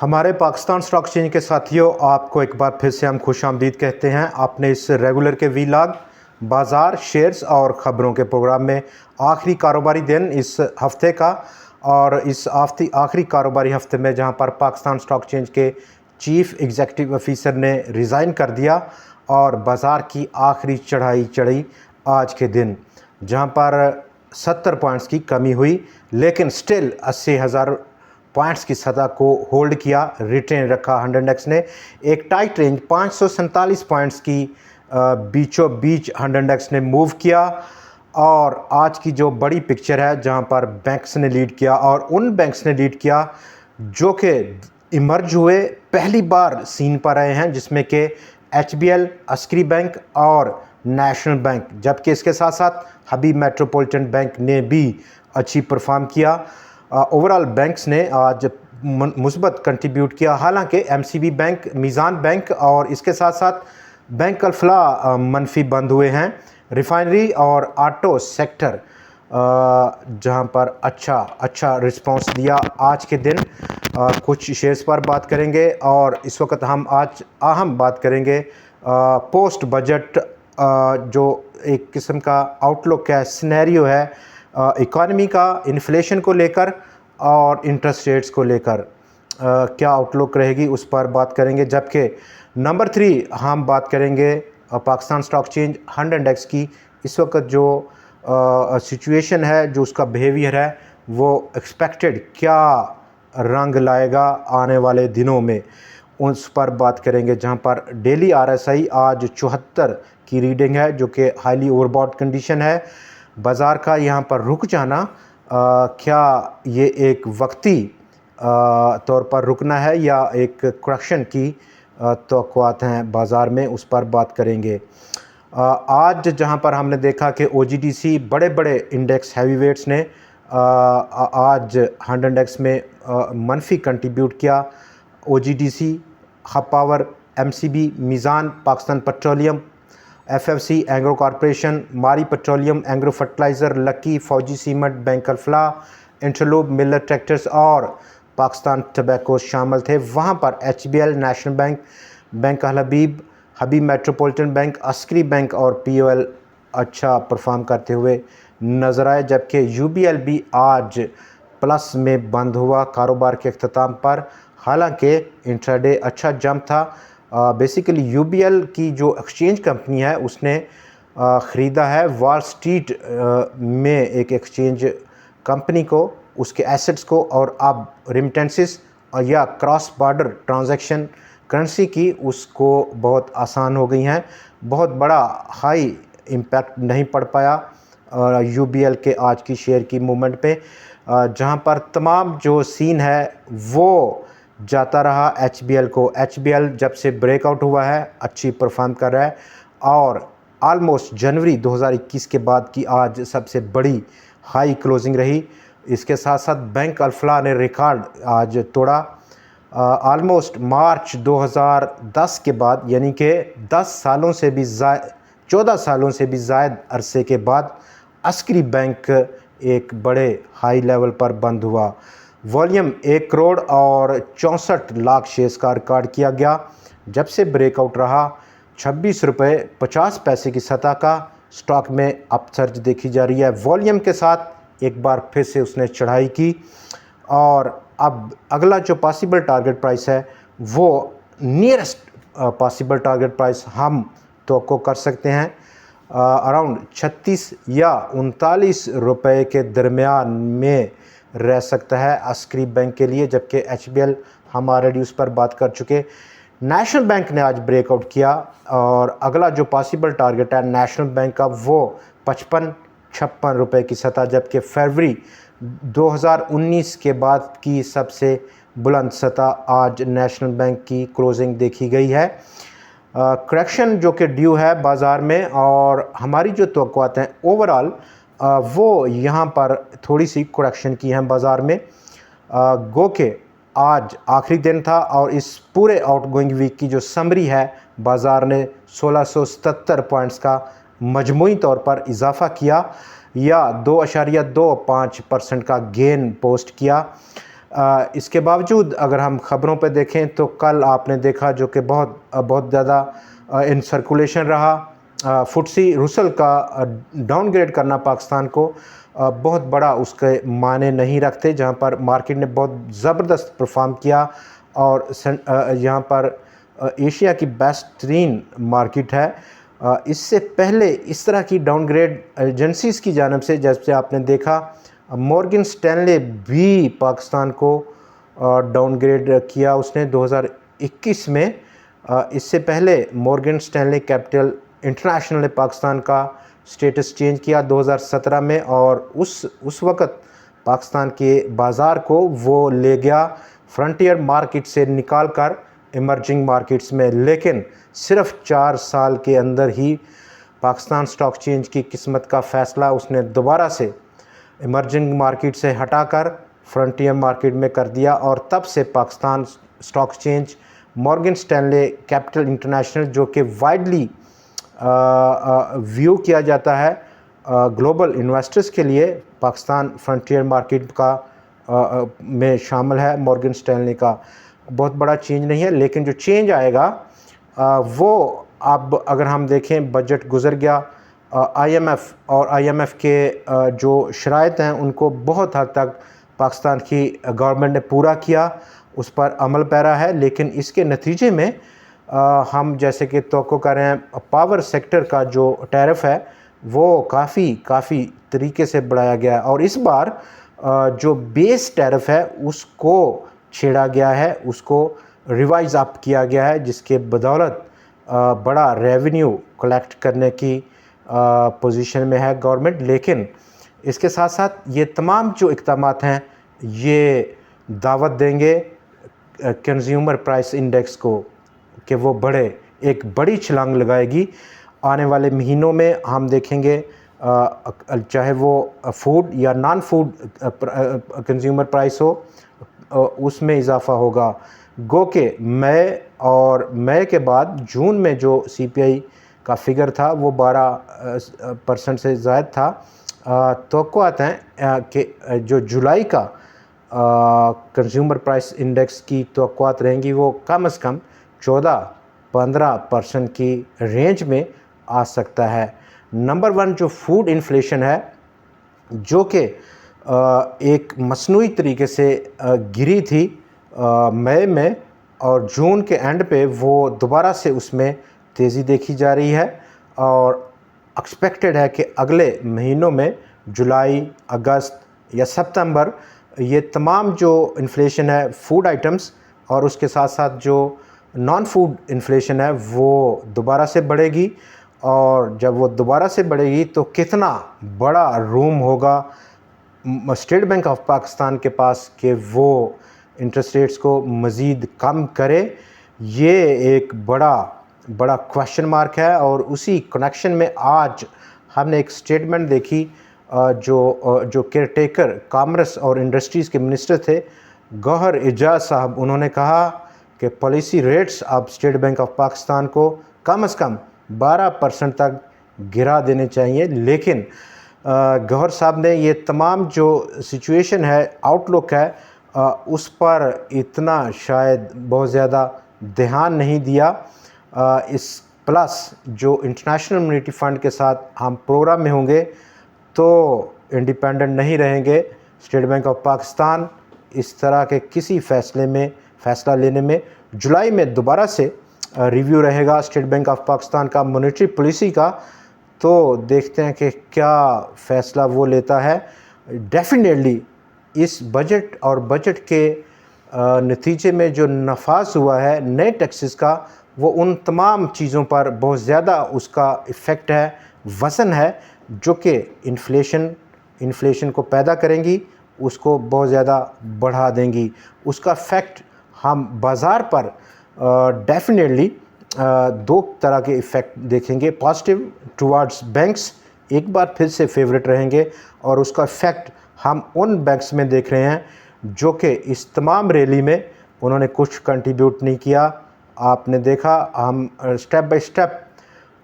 हमारे Pakistan stock exchange के साथियों, आपको एक बार फिर से हम खुशामदीद कहते हैं अपने इस रेगुलर के वीलॉग बाज़ार शेयर्स और ख़बरों के प्रोग्राम में। आखिरी कारोबारी दिन इस हफ़्ते का और इस आखिरी कारोबारी हफ़्ते में जहां पर पाकिस्तान स्टॉक एक्सचेंज के चीफ़ एग्जीक्यूटिव ऑफिसर ने रिज़ाइन कर दिया और बाज़ार की आखिरी चढ़ाई चढ़ी आज के दिन, जहां पर 70 पॉइंट्स की कमी हुई, लेकिन स्टिल 80,000 पॉइंट्स की सतह को होल्ड किया, रिटेन रखा। 100 ने एक टाइट रेंज 547 पॉइंट्स की बीचों बीच 100 ने मूव किया। और आज की जो बड़ी पिक्चर है, जहां पर बैंक्स ने लीड किया और उन बैंक्स ने लीड किया जो कि इमर्ज हुए, पहली बार सीन पर आए हैं, जिसमें कि HBL, अस्करी बैंक और नेशनल बैंक, जबकि इसके साथ साथ हबीब मेट्रोपॉलिटन बैंक ने भी अच्छी परफॉर्म किया। ओवरऑल बैंक्स ने आज मुस्बत कंट्रीब्यूट किया, हालांकि MCB बैंक, मीज़ान बैंक और इसके साथ साथ बैंक अल-फलाह मनफी बंद हुए हैं। रिफाइनरी और ऑटो सेक्टर जहां पर अच्छा रिस्पांस दिया आज के दिन। कुछ शेयर्स पर बात करेंगे और इस वक्त हम आज अहम बात करेंगे पोस्ट बजट जो एक किस्म का आउटलुक है, सिनेरियो है इकॉनमी का, इन्फ्लेशन को लेकर और इंटरेस्ट रेट्स को लेकर क्या आउटलुक रहेगी, उस पर बात करेंगे। जबकि नंबर 3 हम बात करेंगे पाकिस्तान स्टॉक एक्सचेंज 100 की। इस वक्त जो सिचुएशन है, जो उसका बिहेवियर है, वो एक्सपेक्टेड क्या रंग लाएगा आने वाले दिनों में, उस पर बात करेंगे। जहां पर डेली RSI आज 74 की रीडिंग है, जो कि हाईली ओवरबॉट कंडीशन है। बाज़ार का यहां पर रुक जाना, क्या ये एक वक्ती तौर पर रुकना है या एक करेक्शन की तवक्कुआत हैं बाज़ार में, उस पर बात करेंगे। आज जहां पर हमने देखा कि OGDC बड़े बड़े इंडेक्स हैवीवेट्स ने आज 100 में मनफी कंट्रीब्यूट किया। OGDC, Hub Power, MCB, Meezan, Pakistan Petroleum, FFC, Engro Corporation, Mari Petroleum, Engro Fertilizer, Lucky, Fauji Cement, Bank Alfalah, Interloop, Millat Tractors और पाकिस्तान टबैको शामिल थे। वहाँ पर HBL, National Bank, Bank Al Habib, Habib Metropolitan Bank, Askari Bank और POL अच्छा परफॉर्म करते हुए नज़र आए। जबकि UBL भी आज प्लस में बंद हुआ कारोबार के अख्ताम पर, हालांकि इंट्राडे अच्छा जंप था। बेसिकली UBL की जो एक्सचेंज कंपनी है, उसने ख़रीदा है वॉल स्ट्रीट में एक एक्सचेंज कंपनी को, उसके एसेट्स को, और अब रिमिटेंसेस या क्रॉस बॉर्डर ट्रांजैक्शन करेंसी की उसको बहुत आसान हो गई हैं। बहुत बड़ा हाई इम्पैक्ट नहीं पड़ पाया UBL के आज की शेयर की मूवमेंट पे, जहां पर तमाम जो सीन है वो जाता रहा HBL को। HBL जब से ब्रेकआउट हुआ है अच्छी परफॉर्म कर रहा है और ऑलमोस्ट जनवरी 2021 के बाद की आज सबसे बड़ी हाई क्लोजिंग रही। इसके साथ साथ बैंक अल-फलाह ने रिकॉर्ड आज तोड़ा। ऑलमोस्ट मार्च 2010 के बाद, यानी कि 14 सालों से भी ज़ायद अरसे के बाद अस्करी बैंक एक बड़े हाई लेवल पर बंद हुआ। वॉल्यूम 1 करोड़ और 64 लाख शेयर्स का रिकॉर्ड किया गया। जब से ब्रेकआउट रहा 26 रुपये 50 पैसे की सतह का स्टॉक में अपसर्ज देखी जा रही है। वॉल्यूम के साथ एक बार फिर से उसने चढ़ाई की और अब अगला जो पॉसिबल टारगेट प्राइस है वो नियरेस्ट पॉसिबल टारगेट प्राइस हम तो कर सकते हैं अराउंड 36 या 39 रुपये के दरमियान में रह सकता है अस्करी बैंक के लिए। जबकि HBL हम ऑलरेडी उस पर बात कर चुके। नेशनल बैंक ने आज ब्रेकआउट किया और अगला जो पॉसिबल टारगेट है नेशनल बैंक का वो 55-56 रुपये की सतह, जबकि फरवरी 2019 के बाद की सबसे बुलंद सतह आज नेशनल बैंक की क्लोजिंग देखी गई है। करेक्शन जो कि ड्यू है बाज़ार में और हमारी जो तवक्कुआत हैं ओवरऑल वो यहाँ पर थोड़ी सी करेक्शन की हैं बाज़ार में। गो के आज आखिरी दिन था और इस पूरे आउटगोइंग वीक की जो समरी है, बाज़ार ने 1677 पॉइंट्स का मजमूई तौर पर इजाफ़ा किया या 2.25% का गेन पोस्ट किया। इसके बावजूद अगर हम ख़बरों पे देखें तो कल आपने देखा जो कि बहुत ज़्यादा इन सर्कुलेशन रहा, फुटसी रुसल का डाउनग्रेड करना पाकिस्तान को बहुत बड़ा उसके मायने नहीं रखते, जहां पर मार्केट ने बहुत ज़बरदस्त परफॉर्म किया और यहाँ पर एशिया की बेस्टरीन मार्केट है। इससे पहले इस तरह की डाउनग्रेड एजेंसीज़ की जानिब से, जैसे आपने देखा मॉर्गन स्टैनले भी पाकिस्तान को डाउनग्रेड किया उसने 2021 में। इससे पहले मॉर्गन स्टैनले कैपिटल इंटरनेशनल ने पाकिस्तान का स्टेटस चेंज किया 2017 में, और उस वक़्त पाकिस्तान के बाज़ार को वो ले गया फ्रंटियर मार्केट से निकाल कर इमर्जिंग मार्केट्स में। लेकिन सिर्फ 4 साल के अंदर ही पाकिस्तान स्टॉक एक्सचेंज की किस्मत का फ़ैसला उसने दोबारा से इमर्जिंग मार्केट से हटाकर फ्रंटियर मार्केट में कर दिया, और तब से Pakistan stock exchange Morgan Stanley capital international, जो कि वाइडली व्यू किया जाता है ग्लोबल इन्वेस्टर्स के लिए, पाकिस्तान फ्रंटियर मार्केट का में शामिल है। मॉर्गन स्टैनले का बहुत बड़ा चेंज नहीं है, लेकिन जो चेंज आएगा वो अब अगर हम देखें, बजट गुजर गया, IMF और IMF के जो शराइत हैं उनको बहुत हद तक पाकिस्तान की गवर्नमेंट ने पूरा किया, उस पर अमल पैरा है। लेकिन इसके नतीजे में हम जैसे कि तवक्को कर रहे हैं, पावर सेक्टर का जो टैरिफ है वो काफ़ी तरीके से बढ़ाया गया है, और इस बार जो बेस टैरिफ है उसको छेड़ा गया है, उसको रिवाइज़ अप किया गया है, जिसके बदौलत बड़ा रेवेन्यू कलेक्ट करने की पोजीशन में है गवर्नमेंट। लेकिन इसके साथ साथ ये तमाम जो इक़दामात हैं ये दावत देंगे कंज्यूमर प्राइस इंडेक्स को कि वो बढ़े, एक बड़ी छलांग लगाएगी। आने वाले महीनों में हम देखेंगे चाहे वो फूड या नॉन फूड कंज्यूमर प्राइस हो, उसमें इजाफ़ा होगा। गो के मई के बाद जून में जो CPI का फिगर था वो 12% से ज़ायद था। तवक्कुआत हैं कि जो जुलाई का कंज्यूमर प्राइस इंडेक्स की तवक्कुआत रहेंगी वो कम से कम 14-15% की रेंज में आ सकता है। नंबर 1 जो फूड इन्फ्लेशन है, जो कि एक मसनूई तरीके से गिरी थी मई में, और जून के एंड पे वो दोबारा से उसमें तेज़ी देखी जा रही है, और एक्सपेक्टेड है कि अगले महीनों में जुलाई, अगस्त या सितंबर ये तमाम जो इन्फ्लेशन है फूड आइटम्स और उसके साथ साथ जो नॉन फूड इन्फ्लेशन है वो दोबारा से बढ़ेगी। और जब वो दोबारा से बढ़ेगी तो कितना बड़ा रूम होगा स्टेट बैंक ऑफ पाकिस्तान के पास कि वो इंटरेस्ट रेट्स को मज़ीद कम करे, ये एक बड़ा क्वेश्चन मार्क है। और उसी कनेक्शन में आज हमने एक स्टेटमेंट देखी जो केयर टेकर कॉमर्स और इंडस्ट्रीज़ के मिनिस्टर थे गौहर एजाज साहब, उन्होंने कहा कि पॉलिसी रेट्स अब स्टेट बैंक ऑफ पाकिस्तान को कम से कम 12% तक गिरा देने चाहिए। लेकिन गौहर साहब ने ये तमाम जो सिचुएशन है, आउटलुक है, उस पर इतना शायद बहुत ज़्यादा ध्यान नहीं दिया। इस प्लस जो इंटरनेशनल मॉनेटरी फ़ंड के साथ हम प्रोग्राम में होंगे तो इंडिपेंडेंट नहीं रहेंगे स्टेट बैंक ऑफ पाकिस्तान इस तरह के किसी फ़ैसला लेने में। जुलाई में दोबारा से रिव्यू रहेगा स्टेट बैंक ऑफ पाकिस्तान का मॉनेटरी पॉलिसी का, तो देखते हैं कि क्या फ़ैसला वो लेता है। डेफिनेटली इस बजट और बजट के नतीजे में जो नफाज हुआ है नए टैक्सेस का, वो उन तमाम चीज़ों पर बहुत ज़्यादा उसका इफ़ेक्ट है, वज़न है, जो कि इन्फ्लेशन को पैदा करेंगी, उसको बहुत ज़्यादा बढ़ा देंगी। उसका इफ़ेक्ट हम बाज़ार पर डेफिनेटली 2 तरह के इफ़ेक्ट देखेंगे। पॉजिटिव टुवर्ड्स बैंक्स एक बार फिर से फेवरेट रहेंगे, और उसका इफ़ेक्ट हम उन बैंक्स में देख रहे हैं जो कि इस तमाम रैली में उन्होंने कुछ कंट्रीब्यूट नहीं किया। आपने देखा हम स्टेप बाय स्टेप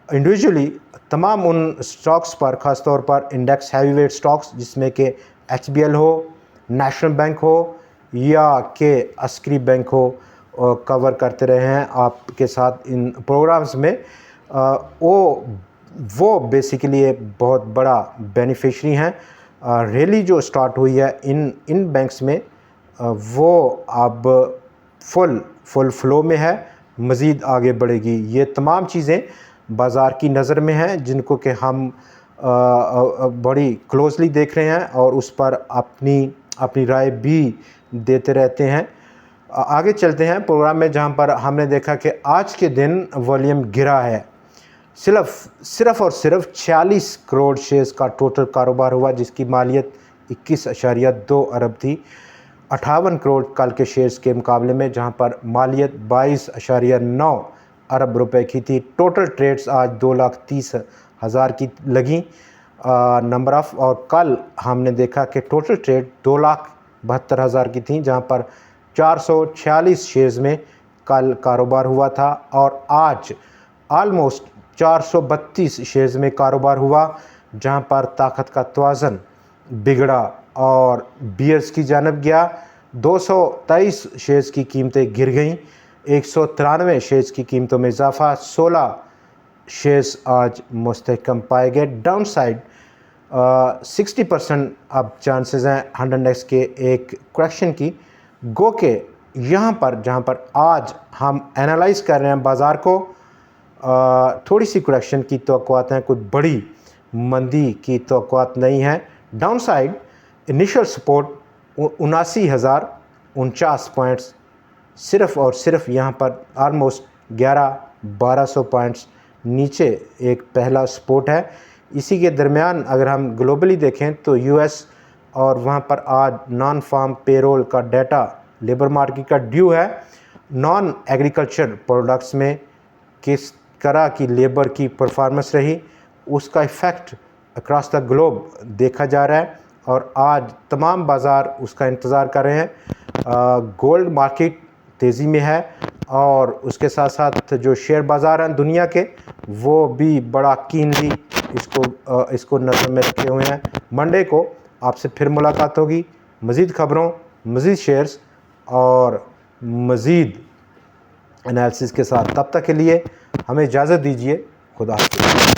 इंडिविजुअली तमाम उन स्टॉक्स पर, ख़ास तौर पर इंडेक्स हैवी वेट स्टॉक्स जिसमें कि HBL हो, नेशनल बैंक हो, या के अस्करी बैंक हो, कवर करते रहे हैं आपके साथ इन प्रोग्राम्स में। वो बेसिकली एक बहुत बड़ा बेनिफिशरी हैं। रैली जो स्टार्ट हुई है इन बैंक्स में, वो अब फुल फ्लो में है, मज़ीद आगे बढ़ेगी। ये तमाम चीज़ें बाज़ार की नज़र में हैं, जिनको कि हम बड़ी क्लोजली देख रहे हैं और उस पर अपनी राय भी देते रहते हैं। आगे चलते हैं प्रोग्राम में, जहां पर हमने देखा कि आज के दिन वॉल्यूम गिरा है। सिर्फ और सिर्फ 46 करोड़ शेयर्स का टोटल कारोबार हुआ, जिसकी मालियत 21.2 अरब थी। 58 करोड़ कल के शेयर्स के मुकाबले में, जहां पर मालियत 22.9 अरब रुपए की थी। टोटल ट्रेड्स आज 2,30,000 की लगी नंबर ऑफ, और कल हमने देखा कि टोटल ट्रेड 2,72,000 की थी, जहां पर 446 शेयर्स में कल कारोबार हुआ था। और आज आलमोस्ट 432 शेयर्स में कारोबार हुआ, जहां पर ताकत का तवाज़न बिगड़ा और बियर्स की जानब गया। 223 शेयर्स की कीमतें गिर गईं, 193 शेयर्स की कीमतों में इजाफा, 16 शेयर्स आज मुस्तहकम पाए गए। डाउन साइड 60% अब चांसेस हैं 100x के एक करेक्शन की। गो के यहाँ पर जहाँ पर आज हम एनालाइज कर रहे हैं बाज़ार को, थोड़ी सी करेक्शन की तवक्कुआत हैं, कुछ बड़ी मंदी की तवक्कुआत नहीं है। Down side initial support 79,049 points, सिर्फ़ और सिर्फ यहाँ पर आलमोस्ट 11-1200 पॉइंट्स नीचे एक पहला सपोर्ट है। इसी के दरमियान अगर हम ग्लोबली देखें तो यूएस और वहाँ पर आज नॉन फार्म पेरोल का डाटा लेबर मार्केट का ड्यू है। नॉन एग्रीकल्चर प्रोडक्ट्स में किस तरह की लेबर की परफॉर्मेंस रही, उसका इफ़ेक्ट अक्रॉस द ग्लोब देखा जा रहा है और आज तमाम बाज़ार उसका इंतज़ार कर रहे हैं। गोल्ड मार्केट तेज़ी में है और उसके साथ साथ जो शेयर बाज़ार हैं दुनिया के, वो भी बड़ा कीनली इसको नज़र में रखे हुए हैं। मंडे को आपसे फिर मुलाकात होगी मज़ीद ख़बरों, मज़ीद शेयर्स और मज़ीद एनालिसिस के साथ। तब तक के लिए हमें इजाज़त दीजिए। खुदा हाफ़िज़।